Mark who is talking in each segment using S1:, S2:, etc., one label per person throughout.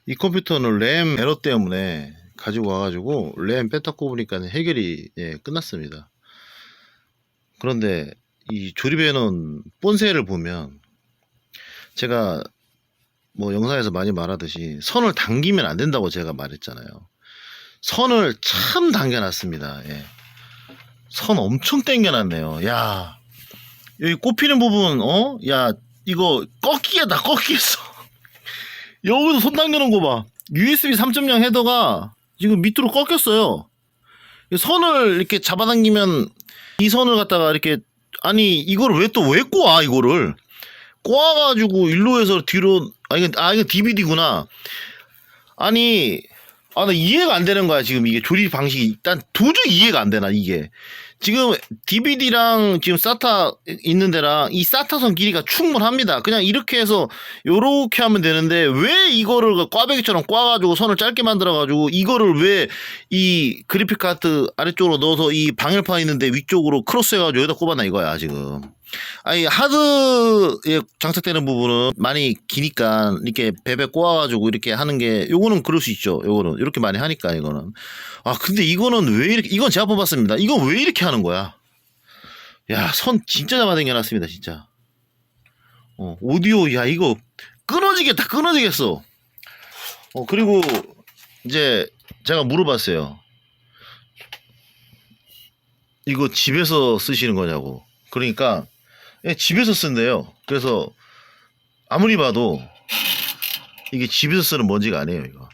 S1: 이 컴퓨터는 램 에러 때문에 가지고 와가지고 램 뺐다 꼽으니까 해결이 끝났습니다. 그런데 이 조립해 놓은 본체를 보면 제가 뭐 영상에서 많이 말하듯이 선을 당기면 안 된다고 제가 말했잖아요. 선을 참 당겨놨습니다. 예. 선 엄청 당겨놨네요. 야, 여기 꼽히는 부분, 야, 이거 꺾이겠다, 꺾이겠어. 여기도 손 당겨놓은 거 봐. USB 3.0 헤더가 지금 밑으로 꺾였어요. 선을 이렇게 잡아당기면 이 선을 갖다가 이렇게, 아니, 이걸 왜 꼬아, 이거를. 꼬아가지고 일로 해서 뒤로, 이거 DVD구나. 아니, 나 이해가 안 되는 거야, 지금 이게 조립 방식이. 일단 도저히 이해가 안 되나, 이게. 지금 DVD랑 지금 SATA 있는 데랑 이 SATA선 길이가 충분합니다. 그냥 이렇게 해서 요렇게 하면 되는데 왜 이거를 꽈배기처럼 꽈가지고 선을 짧게 만들어가지고 이거를 왜 이 그래픽 카드 아래쪽으로 넣어서 이 방열판 있는데 위쪽으로 크로스 해가지고 여기다 꼽아놔 이거야, 지금. 아니, 하드에 장착되는 부분은 많이 기니까 이렇게 베베 꼬아가지고 이렇게 하는 게, 요거는 그럴 수 있죠. 요거는 이렇게 많이 하니까 이거는. 근데 이거는 왜 이렇게, 이건 제가 뽑았습니다. 이건 왜 이렇게 하는 거야? 야, 선 진짜 잡아당겨놨습니다, 진짜. 오디오, 야, 이거 끊어지겠다, 끊어지겠어. 그리고 이제 제가 물어봤어요. 이거 집에서 쓰시는 거냐고. 그러니까 집에서 쓴대요. 그래서 아무리 봐도 이게 집에서 쓰는 먼지가 아니에요, 이거.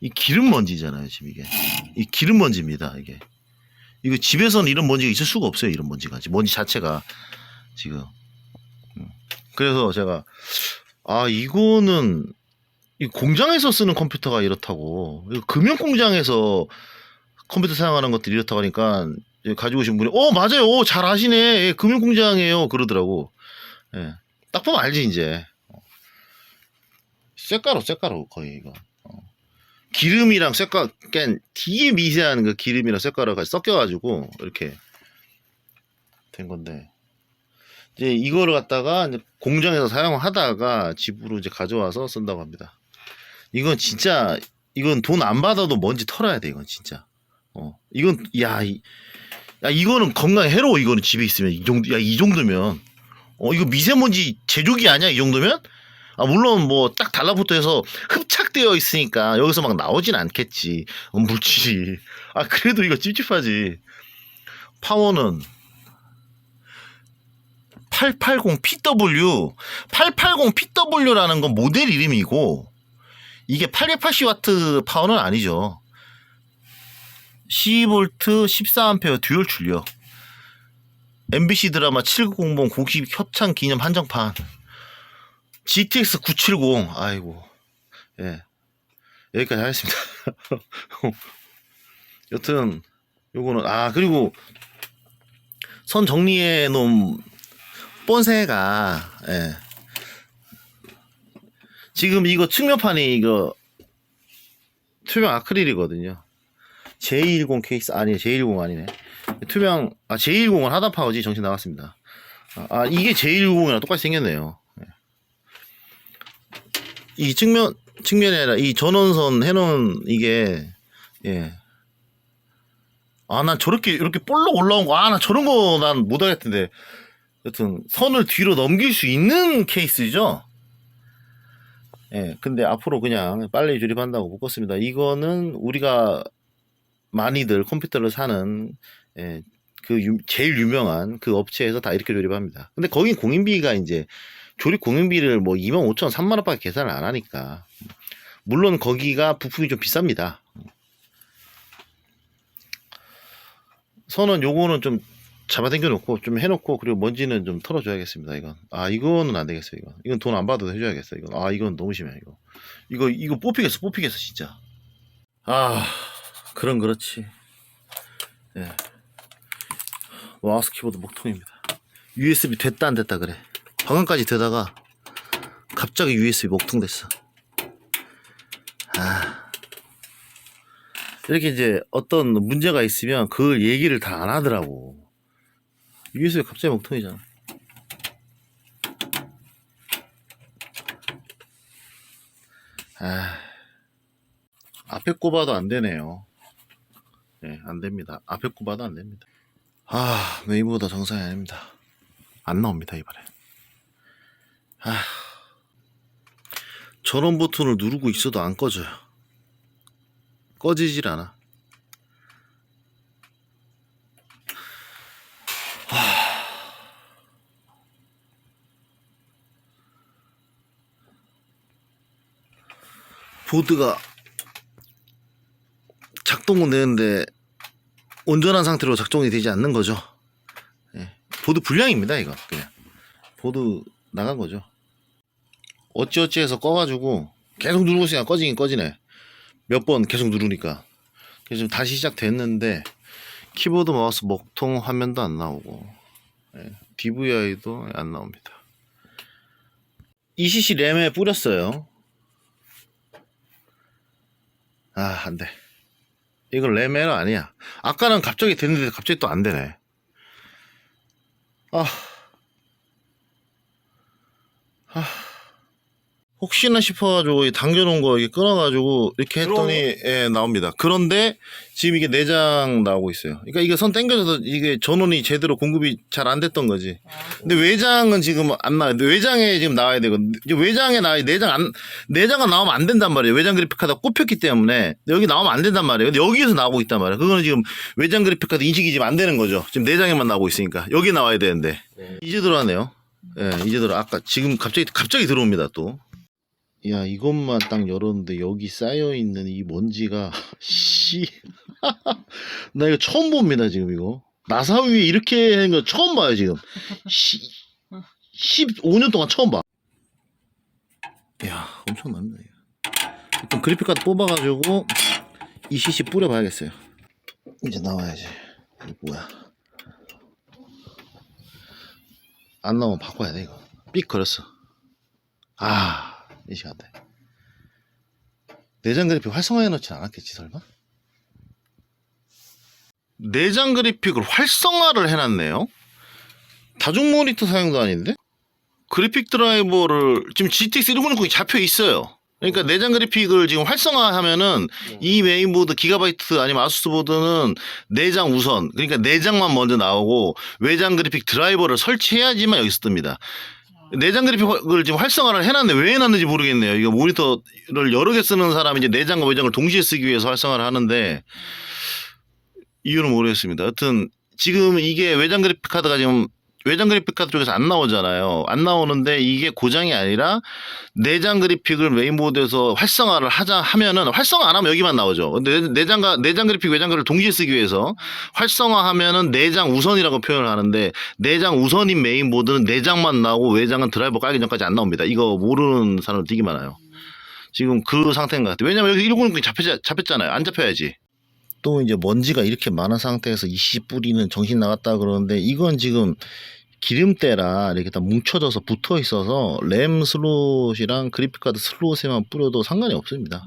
S1: 이 기름 먼지잖아요, 지금 이게. 이 기름 먼지입니다, 이게. 이거 집에서는 이런 먼지가 있을 수가 없어요, 이런 먼지가. 먼지 자체가 지금. 그래서 제가 이거는 이 공장에서 쓰는 컴퓨터가 이렇다고. 이거 금형 공장에서 컴퓨터 사용하는 것들이 이렇다고 하니까 가지고 오신 분이 맞아요, 잘 아시네, 금형 공장이에요 그러더라고. 예. 딱 보면 알지 이제. 쇳가루 거의 이거. 기름이랑 쇳가루, 그러니까 되게 미세한 그 기름이랑 쇳가루가 섞여가지고 이렇게 된 건데, 이제 이거를 갖다가 이제 공장에서 사용하다가 집으로 이제 가져와서 쓴다고 합니다. 이건 진짜, 이건 돈 안 받아도 먼지 털어야 돼, 이건 진짜. 이건, 이거는 건강에 해로워, 이거는 집에 있으면. 이 정도면. 이거 미세먼지 제조기 아니야, 이 정도면? 물론 뭐 딱 달라붙어 해서 흡착되어 있으니까 여기서 막 나오진 않겠지, 물질이. 그래도 이거 찝찝하지. 파워는 880PW. 880PW라는 건 모델 이름이고, 이게 880W 파워는 아니죠. 12V 14A 듀얼 출력. MBC 드라마 7900 공식 협찬 기념 한정판. GTX 970. 아이고. 예. 여기까지 하겠습니다. 여튼, 요거는, 그리고 선 정리해 놓은 본체가, 지금 이거 측면판이 이거 투명 아크릴이거든요. J10 케이스, 아니, J10 아니네. J10은 하단 파워지. 정신 나갔습니다. 이게 J10이랑 똑같이 생겼네요. 이 측면이 아니라 이 전원선 해놓은 이게, 난 저렇게 이렇게 볼록 올라온 거, 나 저런 거 난 못하겠던데. 여튼 선을 뒤로 넘길 수 있는 케이스죠. 근데 앞으로 그냥 빨리 조립한다고 묶었습니다. 이거는 우리가 많이들 컴퓨터를 사는 제일 유명한 그 업체에서 다 이렇게 조립합니다. 근데 거긴 공인비가 이제 조립 공인비를 뭐 25,000원, 3만원밖에 계산을 안 하니까. 물론 거기가 부품이 좀 비쌉니다. 선은 요거는 좀 잡아당겨 놓고 좀 해놓고, 그리고 먼지는 좀 털어줘야겠습니다. 이거는 안 되겠어요. 이건 돈 안 받아도 해줘야겠어요. 이건 너무 심해. 이거 뽑히겠어 진짜. 그렇지. 마우스 키보드 먹통입니다. USB 됐다 안 됐다 그래. 방금까지 되다가 갑자기 USB 먹통 됐어. 이렇게 이제 어떤 문제가 있으면 그 얘기를 다 안 하더라고. USB 갑자기 먹통이잖아. 아, 앞에 꼽아도 안 되네요. 네, 안 됩니다. 앞에 꼽아도 안 됩니다. 아, 메인보드 정상이 아닙니다. 안 나옵니다, 이번에. 아, 전원 버튼을 누르고 있어도 안 꺼져요. 꺼지질 않아. 보드가 작동은 되는데 온전한 상태로 작동이 되지 않는 거죠. 예, 보드 불량입니다, 이거. 그냥 보드 나간 거죠. 어찌어찌 해서 꺼가지고 계속 누르고 있으니까 꺼지긴 꺼지네. 몇 번 계속 누르니까. 그래서 지금 다시 시작됐는데 키보드 마우스 먹통 화면도 안 나오고, 예, DVI도 안 나옵니다. ECC 램에 뿌렸어요. 아, 안 돼. 이거 램 에러 아니야. 아까는 갑자기 됐는데 갑자기 또 안 되네. 아. 혹시나 싶어가지고 당겨놓은 거 이렇게 끊어가지고 이렇게 했더니 예, 나옵니다. 그런데 지금 이게 내장 나오고 있어요. 그러니까 이게 선 당겨져서 이게 전원이 제대로 공급이 잘 안 됐던 거지. 근데 외장은 지금 안 나와요. 외장에 지금 나와야 되거든. 외장에 나와야 내장은 나오면 안 된단 말이에요. 외장 그래픽카드가 꼽혔기 때문에 여기 나오면 안 된단 말이에요. 근데 여기에서 나오고 있단 말이에요. 그거는 지금 외장 그래픽카드 인식이 지금 안 되는 거죠. 지금 내장에만 나오고 있으니까 여기 나와야 되는데 이제 들어왔네요. 예, 이제 아까 지금 갑자기 들어옵니다 또. 야, 이것만 딱 열었는데 여기 쌓여있는 이 먼지가 씨 나 이거 처음 봅니다 지금. 이거 나사 위에 이렇게 하는 거 처음 봐요 지금. 15년 동안 처음 봐. 야, 엄청납니다 이거. 일단 그래픽카드 뽑아가지고 ECC 뿌려봐야겠어요. 이제 나와야지. 이거 뭐야, 안 나오면 바꿔야 돼 이거. 삑 걸었어. 아, 이 시간대. 내장 그래픽 활성화해 놓진 않았겠지 설마? 내장 그래픽을 활성화를 해놨네요. 다중 모니터 사용도 아닌데? 그래픽 드라이버를 지금 GTX 1060이 잡혀 있어요. 그러니까 내장 그래픽을 지금 활성화하면은 이 메인보드 기가바이트 아니면 아수스 보드는 내장 우선, 그러니까 내장만 먼저 나오고 외장 그래픽 드라이버를 설치해야지만 여기서 뜹니다. 내장 그래픽을 지금 활성화를 해놨는데 왜 해놨는지 모르겠네요. 이거 모니터를 여러 개 쓰는 사람이 이제 내장과 외장을 동시에 쓰기 위해서 활성화를 하는데 이유는 모르겠습니다. 하여튼 지금 이게 외장 그래픽카드가 지금 외장 그래픽카드 쪽에서 안 나오잖아요. 안 나오는데 이게 고장이 아니라 내장 그래픽을 메인보드에서 활성화를 하면은 활성화 안 하면 여기만 나오죠. 근데 내장 그래픽 외장 그래픽을 동시에 쓰기 위해서 활성화하면은 내장 우선이라고 표현을 하는데 잡힌 우선인 메인보드는 내장만 나오고 외장은 드라이버 깔기 전까지 안 나옵니다. 이거 모르는 사람들 되게 많아요. 지금 그 상태인 것 같아요. 왜냐면 여기 160이 잡혔잖아요. 안 잡혀야지. 또 이제 먼지가 이렇게 많은 상태에서 ECC 뿌리는 정신 나갔다 그러는데 이건 지금 기름때라 이렇게 다 뭉쳐져서 붙어 있어서 램 슬롯이랑 그래픽카드 슬롯에만 뿌려도 상관이 없습니다.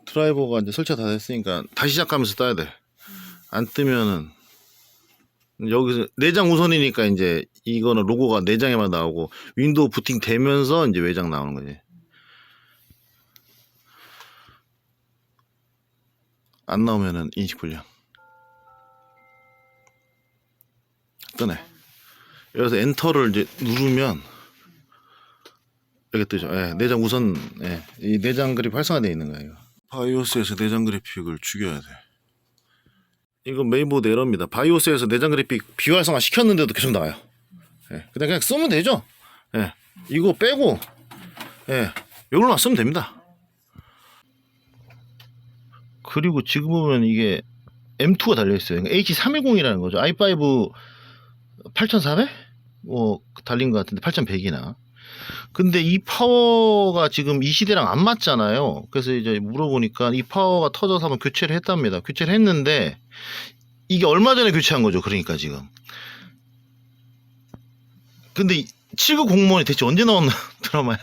S1: 드라이버가 이제 설치가 다 됐으니까 다시 시작하면서 따야 돼. 안 뜨면은 여기서 내장 우선이니까 이제 이거는 로고가 내장에만 나오고 윈도우 부팅 되면서 이제 외장 나오는 거지. 안 나오면은 인식 불량. 뜨네. 여기서 엔터를 이제 누르면 이렇게 뜨죠. 예, 내장 우선, 예, 이 내장 그래픽 활성화되어 있는 거예요. 바이오스에서 내장 그래픽을 죽여야 돼. 이거 메인보드 에러입니다. 바이오스에서 내장 그래픽 비활성화 시켰는데도 계속 나와요. 예, 그냥 쓰면 되죠. 예, 이거 빼고, 예, 이걸로만 쓰면 됩니다. 그리고 지금 보면 이게 M2가 달려있어요. 그러니까 H310이라는 거죠. i5 8400? 달린 것 같은데 8100이나. 근데 이 파워가 지금 이 시대랑 안 맞잖아요. 그래서 이제 물어보니까 이 파워가 터져서 한번 교체를 했답니다. 교체를 했는데 이게 얼마 전에 교체한 거죠. 그러니까 지금. 근데 7급 공무원이 대체 언제 나온 드라마야?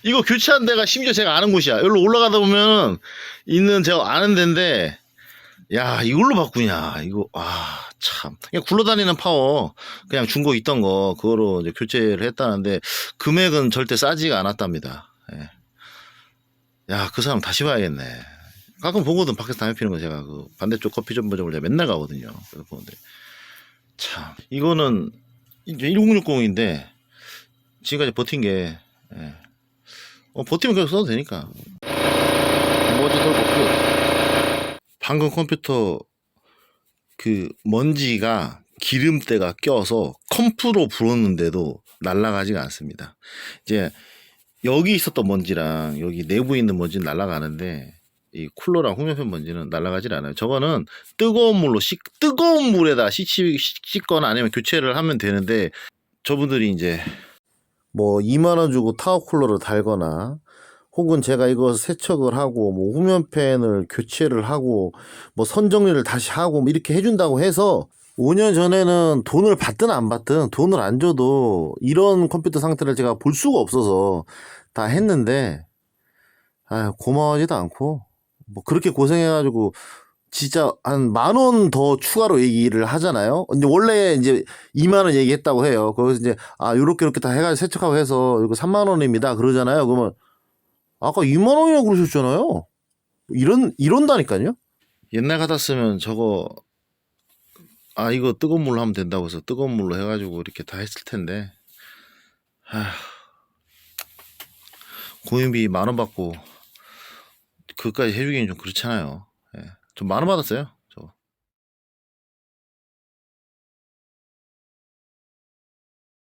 S1: 이거 교체한 데가 심지어 제가 아는 곳이야. 여기로 올라가다 보면 있는 제가 아는 데인데, 야, 이걸로 바꾸냐. 이거, 참. 그냥 굴러다니는 파워, 그냥 중고 있던 거, 그거로 이제 교체를 했다는데, 금액은 절대 싸지가 않았답니다. 예. 야, 그 사람 다시 봐야겠네. 가끔 보거든, 밖에서 담배 피는 거. 제가 그 반대쪽 커피 전문점을 제가 맨날 가거든요. 그래서 보는데 참 이거는 이제 1060인데 지금까지 버틴 게 예. 버티면 계속 써도 되니까. 뭐지 더 볼게요. 방금 컴퓨터 그 먼지가 기름때가 껴서 컴프로 불었는데도 날아가지가 않습니다. 이제 여기 있었던 먼지랑 여기 내부에 있는 먼지는 날아가는데 이 쿨러랑 후면팬 먼지는 날아가질 않아요. 저거는 뜨거운 물에다 씻거나 아니면 교체를 하면 되는데 저분들이 이제 뭐 2만 원 주고 타워 쿨러를 달거나 혹은 제가 이거 세척을 하고 뭐 후면팬을 교체를 하고 뭐 선정리를 다시 하고 뭐 이렇게 해준다고 해서 5년 전에는 돈을 받든 안 받든 돈을 안 줘도 이런 컴퓨터 상태를 제가 볼 수가 없어서 다 했는데 고마워하지도 않고 뭐 그렇게 고생해가지고 진짜 한 10,000원 더 추가로 얘기를 하잖아요. 이제 원래 이제 2만 원 얘기했다고 해요. 거기서 이제 요렇게 다 해가지고 세척하고 해서 이거 3만 원입니다. 그러잖아요. 그러면 아까 2만 원이라고 그러셨잖아요. 이런다니까요. 옛날 같았으면 저거 이거 뜨거운 물로 하면 된다고 해서 뜨거운 물로 해가지고 이렇게 다 했을 텐데 고인비 10,000원 받고 그까지 해주기는 좀 그렇잖아요. 예. 좀 10,000원 받았어요.